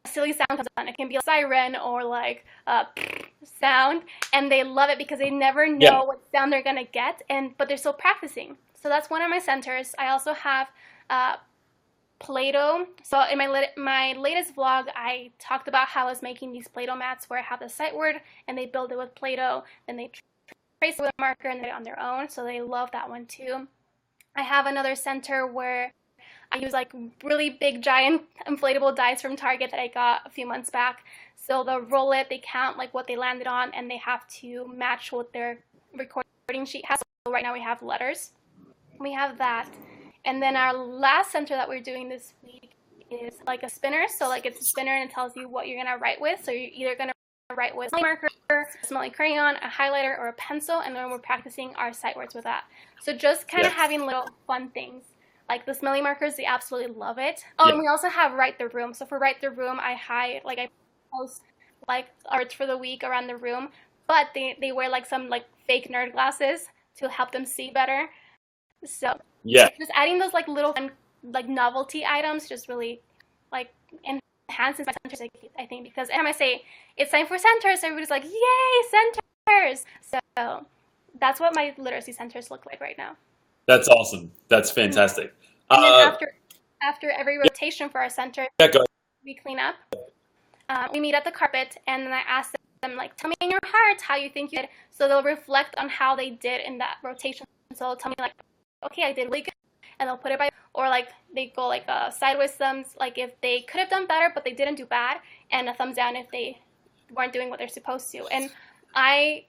silly sound comes on. It can be a siren or like a sound, and they love it because they never know what sound they're gonna get, but they're still practicing. So that's one of my centers. I also have Play-Doh. So in my latest vlog, I talked about how I was making these Play-Doh mats where I have the sight word and they build it with Play-Doh, then they trace it with a marker and they do it on their own. So they love that one too. I have another center where I use like really big giant inflatable dice from Target that I got a few months back. So they'll roll it, they count like what they landed on, and they have to match what their recording sheet has. So right now we have letters. We have that. And then our last center that we're doing this week is like a spinner. So like it's a spinner and it tells you what you're going to write with. So you're either going to write with a marker, a smelly crayon, a highlighter, or a pencil. And then we're practicing our sight words with that. So just kind of having little fun things. Like the smelly markers, they absolutely love it. Oh, and we also have Write the Room. So for Write the Room, I post like arts for the week around the room. But they wear like some like fake nerd glasses to help them see better. So just adding those like little fun, like novelty items just really like enhances my centers, I think, because every time I say it's time for centers, everybody's like, yay, centers! So that's what my literacy centers look like right now. That's awesome. That's fantastic. And then after every rotation for our center, we clean up. We meet at the carpet, and then I ask them like, tell me in your heart how you think you did. So they'll reflect on how they did in that rotation. So they'll tell me like, okay, I did really good, and they'll put it by, or like they go like sideways thumbs, like if they could have done better but they didn't do bad, and a thumbs down if they weren't doing what they're supposed to. And I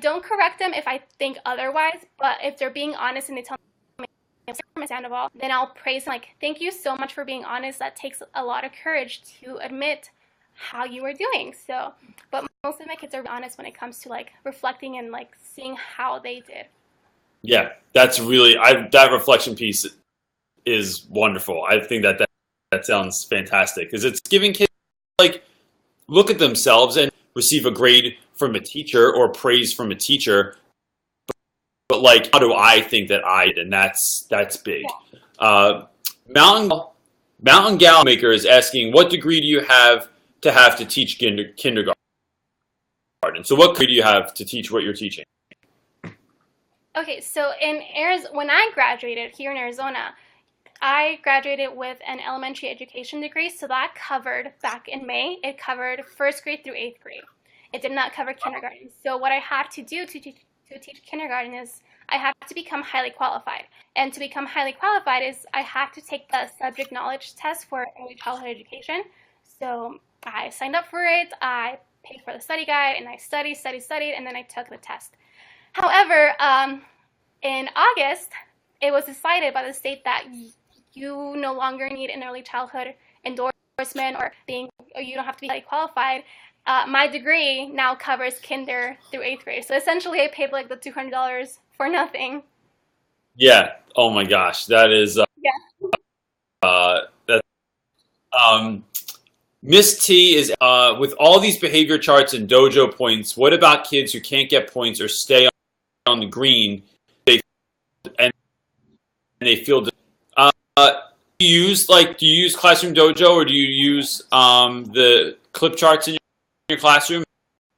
don't correct them if I think otherwise, but if they're being honest and they tell me Sandoval, then I'll praise them like, thank you so much for being honest. That takes a lot of courage to admit how you were doing. So, but most of my kids are honest when it comes to like reflecting and like seeing how they did. Yeah, that's really, that reflection piece is wonderful. I think that sounds fantastic because it's giving kids like look at themselves and receive a grade from a teacher or praise from a teacher, but like, how do I think that I did? And that's big. Mountain Gal Maker is asking, what degree do you have to teach kindergarten? So what degree do you have to teach what you're teaching? Okay, so when I graduated here in Arizona, I graduated with an elementary education degree, so that covered, back in May, it covered 1st grade through 8th grade. It did not cover kindergarten. So what I had to do to teach kindergarten is I had to become highly qualified. And to become highly qualified is I had to take the subject knowledge test for early childhood education. So I signed up for it, I paid for the study guide, and I studied, and then I took the test. However, in August, it was decided by the state that you no longer need an early childhood endorsement or you don't have to be highly qualified. My degree now covers kinder through 8th grade. So essentially I paid like the $200 for nothing. Yeah. Oh my gosh. That is, Miss T is, with all these behavior charts and dojo points, what about kids who can't get points or stay on the green, and they feel, do you use Classroom Dojo, or do you use the clip charts in your classroom,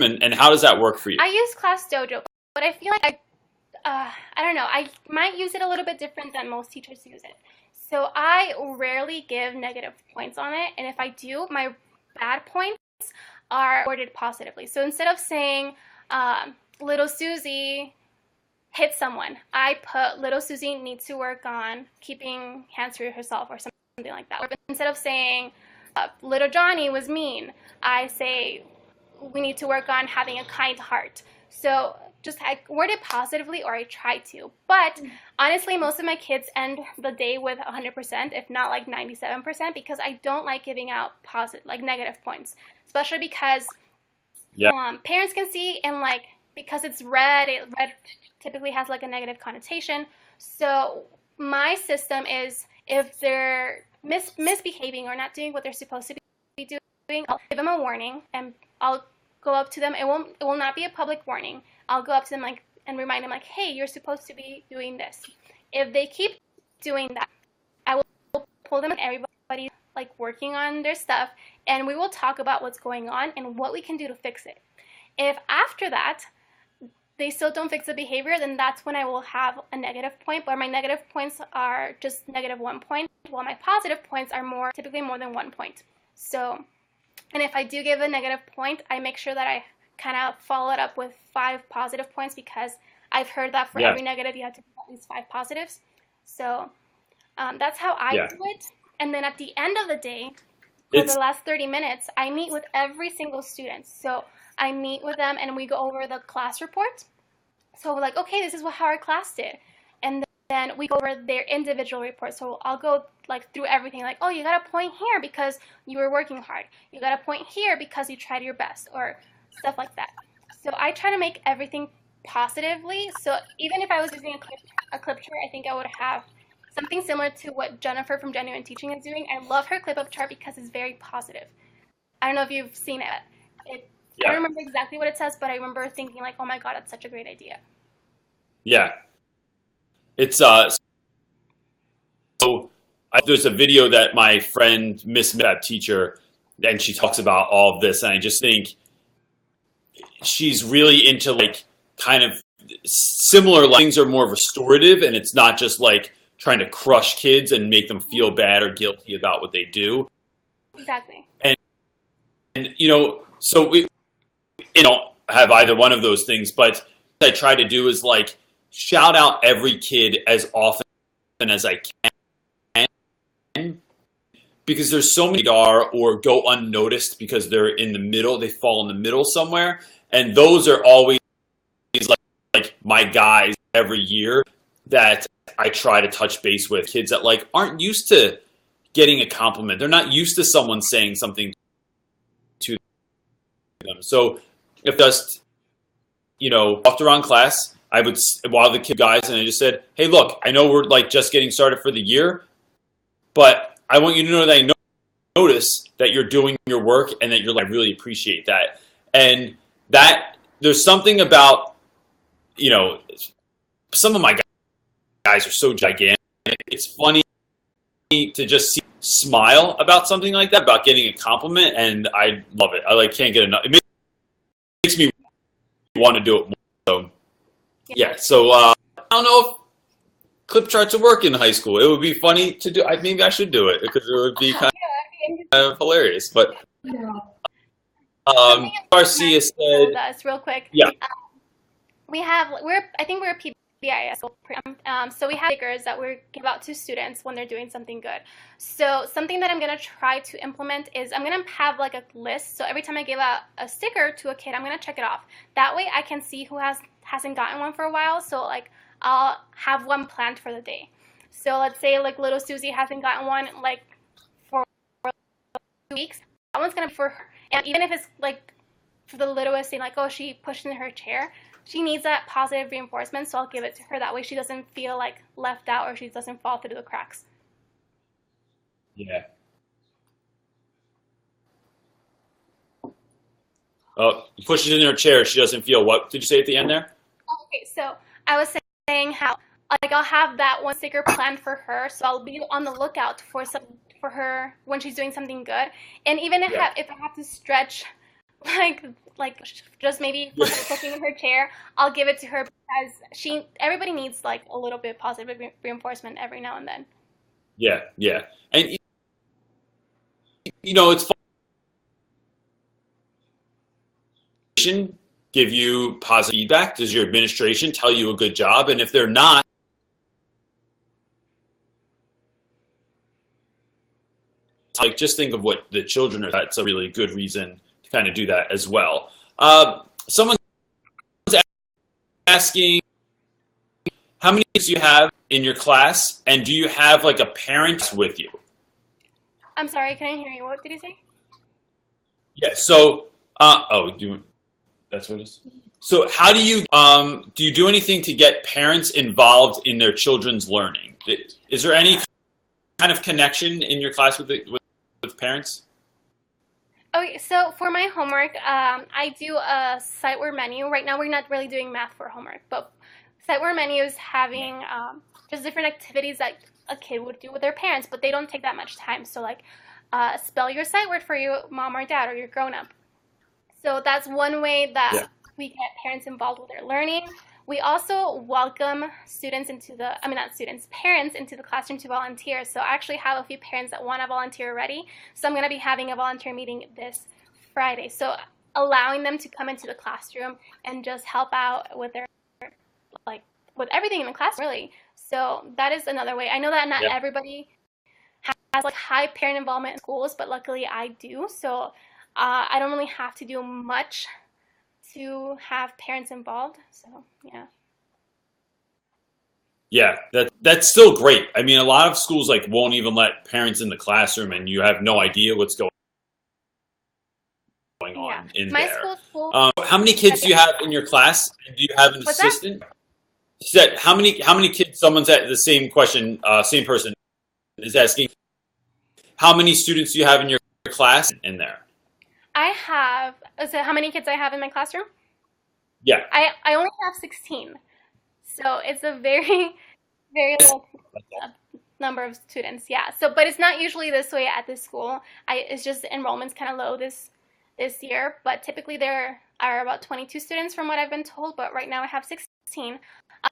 and how does that work for you? I use Class Dojo, but I feel like I don't know, I might use it a little bit different than most teachers use it. So I rarely give negative points on it, and if I do, my bad points are awarded positively. So instead of saying little Susie hit someone, I put little Susie needs to work on keeping hands to herself or something like that. Or instead of saying little Johnny was mean, I say we need to work on having a kind heart. So just I word it positively, or I try to. But honestly, most of my kids end the day with 100%, if not like 97%, because I don't like giving out negative points, especially because parents can see, and like because it's red, red typically has like a negative connotation. So my system is if they're misbehaving or not doing what they're supposed to be doing, I'll give them a warning, and I'll go up to them. It will not be a public warning. I'll go up to them like and remind them like, hey, you're supposed to be doing this. If they keep doing that, I will pull them and everybody like working on their stuff, and we will talk about what's going on and what we can do to fix it. If after that they still don't fix the behavior, then that's when I will have a negative point, but my negative points are just -1 point, while my positive points are typically more than 1 point. So, and if I do give a negative point, I make sure that I kind of follow it up with 5 positive points, because I've heard that for every negative you have to have at least 5 positives. So that's how I do it. And then at the end of the day, for the last 30 minutes, I meet with every single student. So I meet with them and we go over the class report. So we're like, okay, this is how our class did. And then we go over their individual reports. So I'll go like through everything, like, oh, you got a point here because you were working hard. You got a point here because you tried your best, or stuff like that. So I try to make everything positively. So even if I was using a clip chart, I think I would have something similar to what Jennifer from Genuine Teaching is doing. I love her clip-up chart because it's very positive. I don't know if you've seen it. I don't remember exactly what it says, but I remember thinking like, oh my God, that's such a great idea. Yeah. It's there's a video that my friend Miss That teacher, and she talks about all of this, and I just think she's really into like kind of similar things are more restorative, and it's not just like trying to crush kids and make them feel bad or guilty about what they do. Exactly. And so we don't have either one of those things, but what I try to do is like shout out every kid as often as I can, because there's so many or go unnoticed because they're in the middle, they fall in the middle somewhere, and those are always like my guys every year that I try to touch base with, kids that like aren't used to getting a compliment. They're not used to someone saying something to them. So if just, walked around class, I would, while the kid guys, and I just said, hey, look, I know we're like just getting started for the year, but I want you to know that I notice that you're doing your work and that you're like, I really appreciate that. And that there's something about, some of my guys are so gigantic. It's funny to just smile about something like that, about getting a compliment, and I love it. I like can't get enough. It makes me want to do it more. So yeah. So I don't know if clip charts will work in high school. It would be funny to do. Maybe I should do it because it would be kind of hilarious. But Garcia said, real quick. Yeah. I think we're a PBIS. So we have stickers that we give out to students when they're doing something good. So something that I'm going to try to implement is I'm going to have like a list. So every time I give out a sticker to a kid, I'm going to check it off. That way I can see who hasn't gotten one for a while. So like I'll have one planned for the day. So let's say like little Susie hasn't gotten one like for 2 weeks. That one's going to be for her. And even if it's like for the littlest thing, like, oh, she pushed in her chair, she needs that positive reinforcement, so I'll give it to her. That way she doesn't feel like left out or she doesn't fall through the cracks. Yeah. Oh, you push it in her chair, she doesn't feel what? Did you say at the end there? Okay, so I was saying how like I'll have that one sticker planned for her, so I'll be on the lookout for her when she's doing something good. And even if I have to stretch like just maybe pushing in her chair, I'll give it to her, because everybody needs like a little bit of positive reinforcement every now and then. Yeah. And it's fun. Give you positive feedback. Does your administration tell you a good job? And if they're not, like just think of what the children are. That's a really good reason to kind of do that as well. Someone's asking, how many kids do you have in your class, and do you have like a parent with you? I'm sorry, I couldn't hear you. What did you say? Yeah. So, that's what it is. So, how do you do anything to get parents involved in their children's learning? Is there any kind of connection in your class with parents? Okay, so for my homework, I do a sight word menu. Right now, we're not really doing math for homework, but Sight-word menus having just different activities that a kid would do with their parents, but they don't take that much time. So like spell your sight word for your mom or dad or your grown-up. So that's one way Yeah. that we get parents involved with their learning. We also welcome students into the, I mean, not students, parents into the classroom to volunteer. So I actually have a few parents that want to volunteer already. So I'm going to be having a volunteer meeting this Friday. So allowing them to come into the classroom and just help out with their, like, with everything in the class, really. So that is another way. I know that not everybody has like high parent involvement in schools, but luckily I do. So I don't really have to do much to have parents involved. So yeah. Yeah, that's still great. I mean, a lot of schools like won't even let parents in the classroom, and you have no idea what's going on in My there. school. How many kids do you have in your class? Do you have an What's that? assistant? You said how many kids? Someone's at the same question. Same person is asking. How many students do you have in your class in there? I have. So how many kids I have in my classroom? Yeah. I only have 16. So it's a very, very little number of students. Yeah. So, but it's not usually this way at this school. It's just the enrollment's kind of low this year. But typically there are about 22 students from what I've been told. But right now I have 16.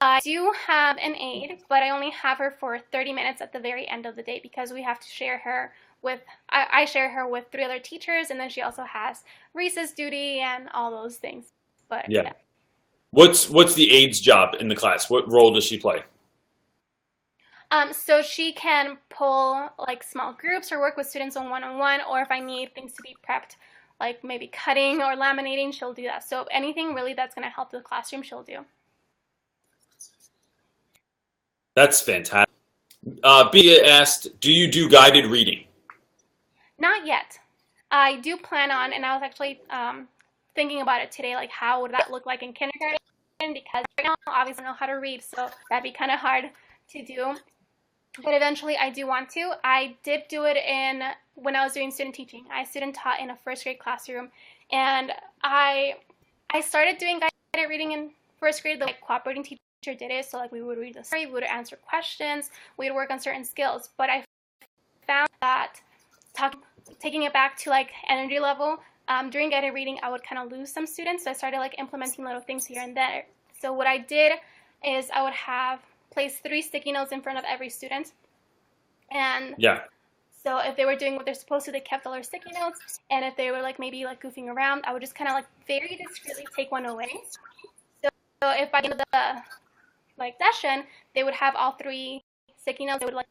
I do have an aide, but I only have her for 30 minutes at the very end of the day because we have to share her with, I share her with 3 other teachers, and then she also has recess duty and all those things. But yeah. What's the aide's job in the class? What role does she play? So she can pull like small groups or work with students on one-on-one, or if I need things to be prepped, like maybe cutting or laminating, she'll do that. So anything really that's going to help the classroom, she'll do. That's fantastic. Bia asked, do you do guided reading? Not yet. I do plan on, and I was actually thinking about it today, like how would that look like in kindergarten, because right now obviously I don't know how to read, so that'd be kind of hard to do. But eventually I do want to. I did do it when I was doing student teaching. I student taught in a first grade classroom, and I started doing guided reading in first grade. The cooperating teacher did it, so like we would read the story, we would answer questions, we would work on certain skills. But I found that taking it back to like energy level, during guided reading, I would kind of lose some students, so I started like implementing little things here and there. So what I did is I would have place 3 sticky notes in front of every student, and so if they were doing what they're supposed to, they kept all their sticky notes, and if they were like maybe like goofing around, I would just kind of like very discreetly take one away. So if by the end of the like session, they would have all 3 sticky notes, they would like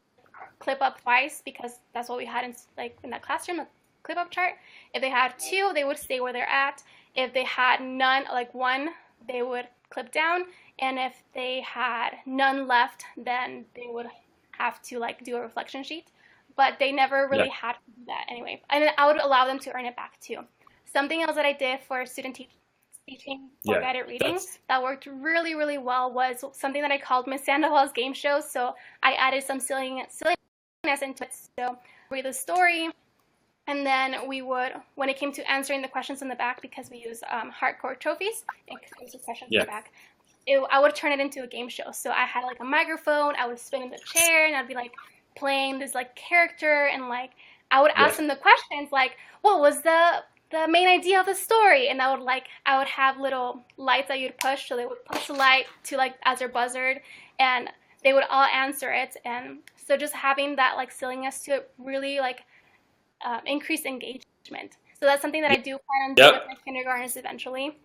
clip up twice because that's what we had in that classroom, a clip up chart. If they had 2, they would stay where they're at. If they had none, like 1, they would clip down. And if they had none left, then they would have to like do a reflection sheet. But they never really had to do that anyway. And I would allow them to earn it back too. Something else that I did for student teaching for guided reading that worked really, really well was something that I called Miss Sandoval's game show. So I added some silliness into it. So read the story, and then we would, when it came to answering the questions in the back, because we use hardcore trophies and questions in the back, I would turn it into a game show. So I had like a microphone, I would spin in the chair, and I'd be like playing this like character, and like I would ask them the questions like, what was the main idea of the story? And I would have little lights that you'd push, so they would push the light to like as their buzzard, and they would all answer it. And so just having that like silliness to it really like increased engagement. So that's something that I do plan on doing with my kindergartners eventually.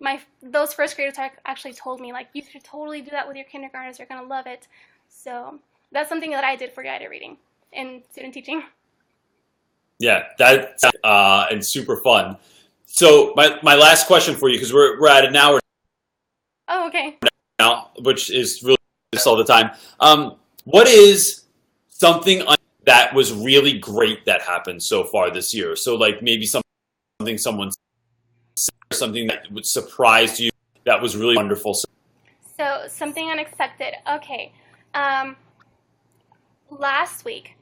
Those first graders actually told me like, you should totally do that with your kindergartners, they're gonna love it. So that's something that I did for guided reading in student teaching. Yeah, that's and super fun. So my last question for you, because we're at an hour. Oh, okay. Now, which is really all the time. What is something that was really great that happened so far this year? So like maybe something someone said, or something that would surprise you that was really wonderful. So something unexpected. Okay. Last week,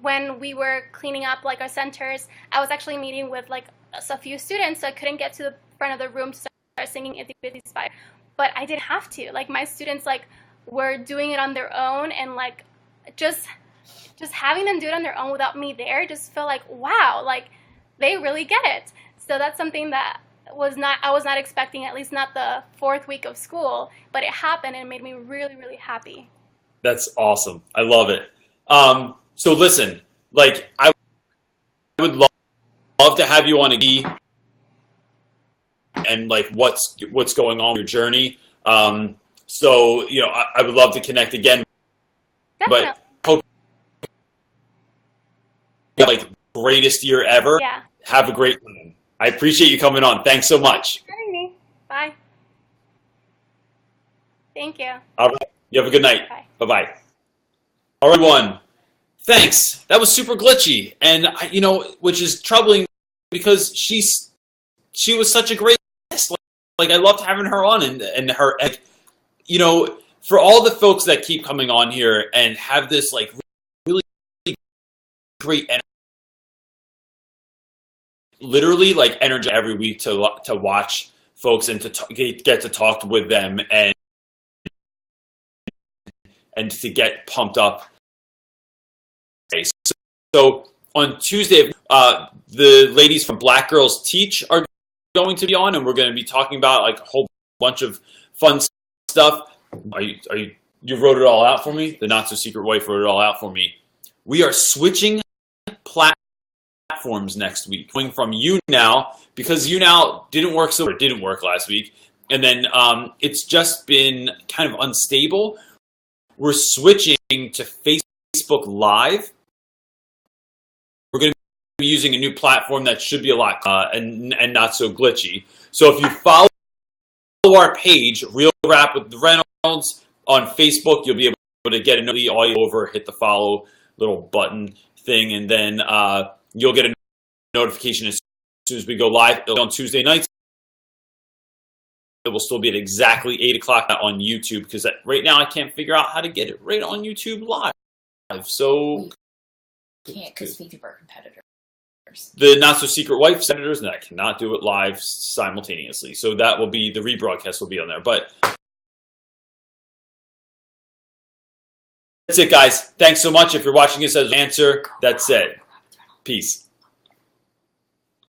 when we were cleaning up like our centers, I was actually meeting with like a few students, so I couldn't get to the front of the room to start singing Itsy Bitsy Spider. But I didn't have to. Like my students like were doing it on their own, and like just having them do it on their own without me there just felt like, wow, like they really get it. So that's something that I was not expecting, at least not the 4th week of school, but it happened and it made me really, really happy. That's awesome. I love it. So listen, like I would love to have you on a and like what's going on with your journey. So you know, I would love to connect again. Definitely. But hope like greatest year ever. Yeah. Have a great time. I appreciate you coming on. Thanks so much. Thanks for having me. Bye. Thank you. All right. You have a good night. Bye. Bye-bye. All right, everyone. Thanks. That was super glitchy, and you know, which is troubling because she was such a great guest. Like I loved having her on, and her, and, you know, for all the folks that keep coming on here and have this like really great energy, literally like energy every week to watch folks and to get to talk with them and to get pumped up. So on Tuesday, the ladies from Black Girls Teach are going to be on, and we're going to be talking about like a whole bunch of fun stuff. You wrote it all out for me? The Not So Secret Wife wrote it all out for me. We are switching platforms next week, going from YouNow, because YouNow didn't work last week, and then it's just been kind of unstable. We're switching to Facebook Live. We're going to be using a new platform that should be a lot and not so glitchy. So if you follow our page, Real Rap with the Reynolds, on Facebook, you'll be able to get a notification all over, hit the follow little button thing, and then you'll get a notification as soon as we go live on Tuesday nights. It will still be at exactly 8 o'clock on YouTube, because right now I can't figure out how to get it right on YouTube live. So can't, because we are competitors. The Not So Secret Wife senators, and I cannot do it live simultaneously. So that will be, the rebroadcast will be on there. But that's it, guys. Thanks so much. If you're watching this as an answer, that's it. Peace.